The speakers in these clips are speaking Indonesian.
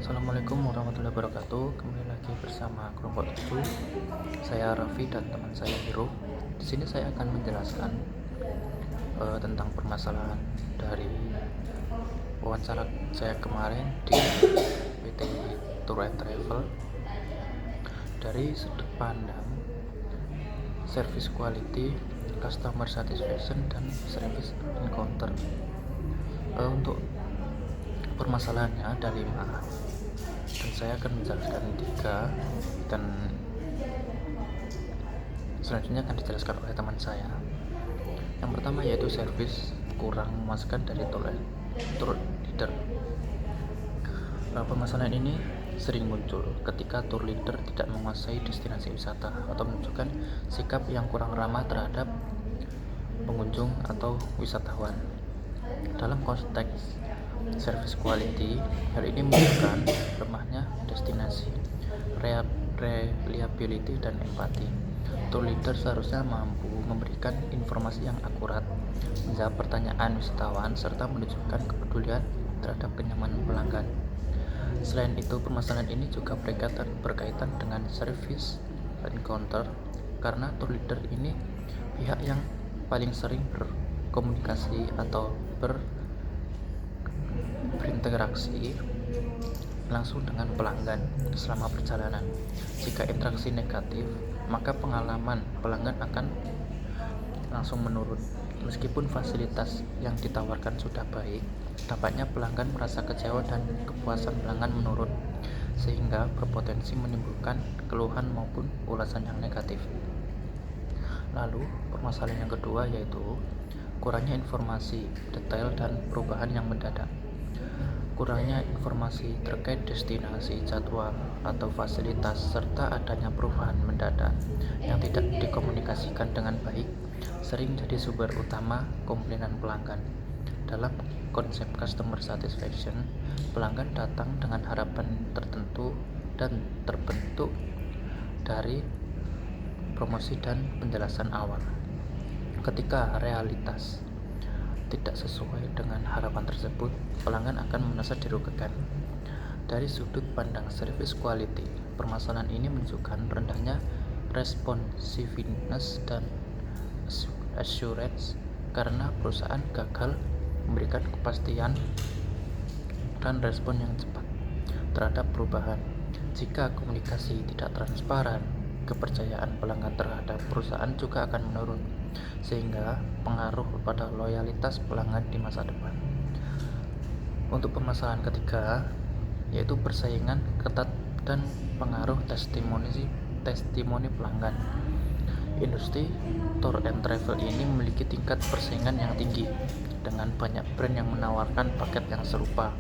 Assalamualaikum warahmatullahi wabarakatuh. Kembali lagi bersama kelompok 7. Saya Raffi dan teman saya Hiro. Di sini saya akan menjelaskan tentang permasalahan dari wawancara saya kemarin di PT Tour and Travel dari sudut pandang service quality, customer satisfaction, dan service encounter. Untuk permasalahannya ada 5 dan saya akan menjelaskan 3 dan selanjutnya akan dijelaskan oleh teman saya. Yang pertama yaitu service kurang memuaskan dari tour leader. Permasalahan ini sering muncul ketika tour leader tidak menguasai destinasi wisata atau menunjukkan sikap yang kurang ramah terhadap pengunjung atau wisatawan. Dalam konteks service quality, hal ini menunjukkan lemahnya destinasi, reliability, dan empati. Tour leader seharusnya mampu memberikan informasi yang akurat, menjawab pertanyaan wisatawan, serta menunjukkan kepedulian terhadap kenyamanan pelanggan. Selain itu, permasalahan ini juga berkaitan dengan service encounter, karena tour leader ini pihak yang paling sering berkomunikasi atau berinteraksi langsung dengan pelanggan selama perjalanan. Jika interaksi negatif, maka pengalaman pelanggan akan langsung menurun. Meskipun fasilitas yang ditawarkan sudah baik, dampaknya pelanggan merasa kecewa dan kepuasan pelanggan menurun, sehingga berpotensi menimbulkan keluhan maupun ulasan yang negatif. Lalu, permasalahan yang kedua yaitu kurangnya informasi detail dan perubahan yang mendadak. Kurangnya informasi terkait destinasi, jadwal, atau fasilitas, serta adanya perubahan mendadak yang tidak dikomunikasikan dengan baik sering jadi sumber utama komplainan pelanggan. Dalam konsep customer satisfaction, pelanggan datang dengan harapan tertentu dan terbentuk dari promosi dan penjelasan awal. Ketika realitas tidak sesuai dengan harapan tersebut, pelanggan akan merasa dirugikan. Dari sudut pandang service quality, permasalahan ini menunjukkan rendahnya responsiveness dan assurance karena perusahaan gagal memberikan kepastian dan respon yang cepat terhadap perubahan. Jika komunikasi tidak transparan, kepercayaan pelanggan terhadap perusahaan juga akan menurun, sehingga pengaruh pada loyalitas pelanggan di masa depan. Untuk permasalahan ketiga yaitu persaingan ketat dan pengaruh testimoni pelanggan. Industri tour and travel ini memiliki tingkat persaingan yang tinggi dengan banyak brand yang menawarkan paket yang serupa.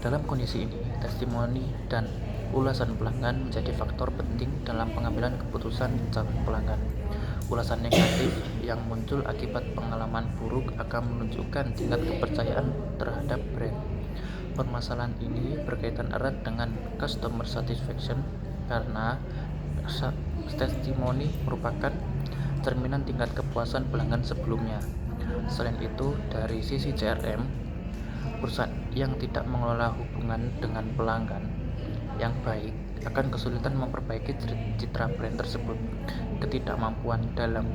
Dalam kondisi ini, testimoni dan ulasan pelanggan menjadi faktor penting dalam pengambilan keputusan calon pelanggan. Ulasan negatif yang muncul akibat pengalaman buruk akan menunjukkan tingkat kepercayaan terhadap brand. Permasalahan ini berkaitan erat dengan customer satisfaction karena testimoni merupakan cerminan tingkat kepuasan pelanggan sebelumnya. Selain itu, dari sisi CRM, perusahaan yang tidak mengelola hubungan dengan pelanggan yang baik akan kesulitan memperbaiki citra brand tersebut. Ketidakmampuan dalam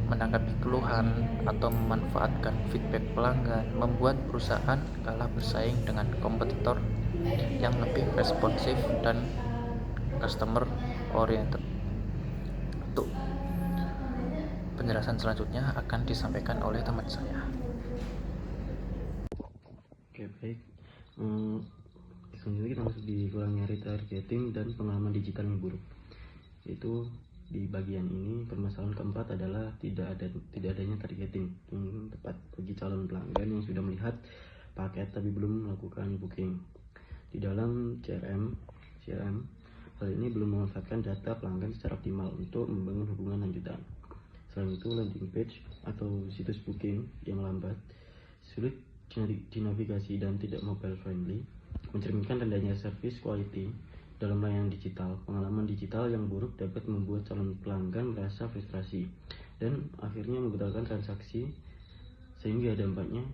menanggapi keluhan atau memanfaatkan feedback pelanggan membuat perusahaan kalah bersaing dengan kompetitor yang lebih responsif dan customer oriented. Untuk penjelasan selanjutnya akan disampaikan oleh teman saya. Oke, baik. Selanjutnya kita masuk di kurangnya retargeting dan pengalaman digital yang buruk. Yaitu di bagian ini permasalahan keempat adalah tidak adanya targeting yang tepat bagi calon pelanggan yang sudah melihat paket tapi belum melakukan booking. Di dalam CRM, hal ini belum memanfaatkan data pelanggan secara optimal untuk membangun hubungan lanjutan. Selain itu, landing page atau situs booking yang lambat, sulit dinavigasi, dan tidak mobile friendly mencerminkan rendahnya service quality dalam layanan digital. Pengalaman digital yang buruk dapat membuat calon pelanggan merasa frustrasi dan akhirnya membatalkan transaksi, sehingga dampaknya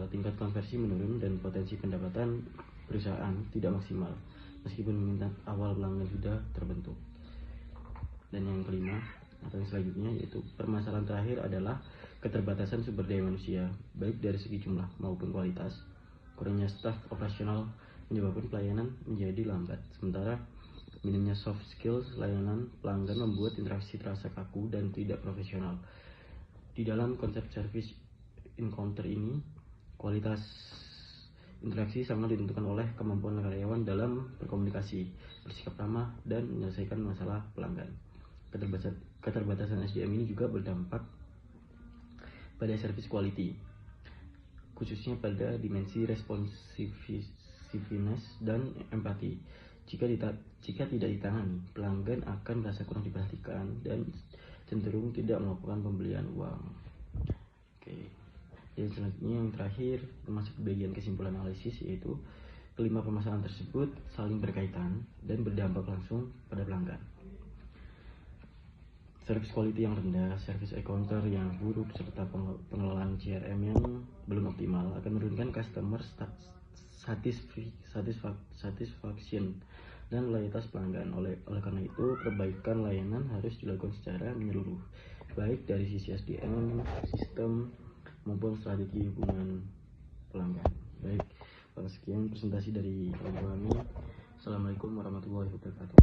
tingkat konversi menurun dan potensi pendapatan perusahaan tidak maksimal meskipun minat awal pelanggan sudah terbentuk. Dan yang kelima atau yang selanjutnya yaitu permasalahan terakhir adalah keterbatasan sumber daya manusia, baik dari segi jumlah maupun kualitas. Kurangnya staf operasional menyebabkan pelayanan menjadi lambat, sementara minimnya soft skills layanan pelanggan membuat interaksi terasa kaku dan tidak profesional. Di dalam konsep service encounter ini, kualitas interaksi sangat ditentukan oleh kemampuan karyawan dalam berkomunikasi, bersikap ramah, dan menyelesaikan masalah pelanggan. Keterbatasan SDM ini juga berdampak pada service quality, khususnya pada dimensi responsiveness dan empati. Jika tidak ditangani, pelanggan akan merasa kurang diperhatikan dan cenderung tidak melakukan pembelian uang. Oke. Dan selanjutnya yang terakhir masuk bagian kesimpulan analisis, yaitu kelima permasalahan tersebut saling berkaitan dan berdampak langsung pada pelanggan. Service quality yang rendah, service encounter yang buruk, serta pengelolaan CRM yang belum optimal akan menurunkan customer satisfaction dan loyalitas pelanggan. Oleh karena itu, perbaikan layanan harus dilakukan secara menyeluruh, baik dari sisi SDM, sistem, maupun strategi hubungan pelanggan. Baik, sekian presentasi dari kami. Assalamualaikum warahmatullahi wabarakatuh.